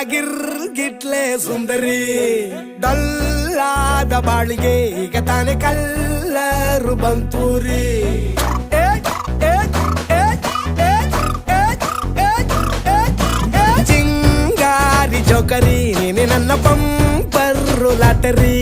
ಗಿಟ್ಲೆ ಸುಂದರಿ ಡಲ್ಲಾದ ಬಾಳಿಗೆ ಈಗ ತಾನೆ ಕಲ್ಲರು ಬಂತೂರಿ ಚಿಂಗಾರಿ ಜೋಕರಿ ನೀನೆ ನನ್ನ ಪಂಪರ್ರು ಲಾಟರಿ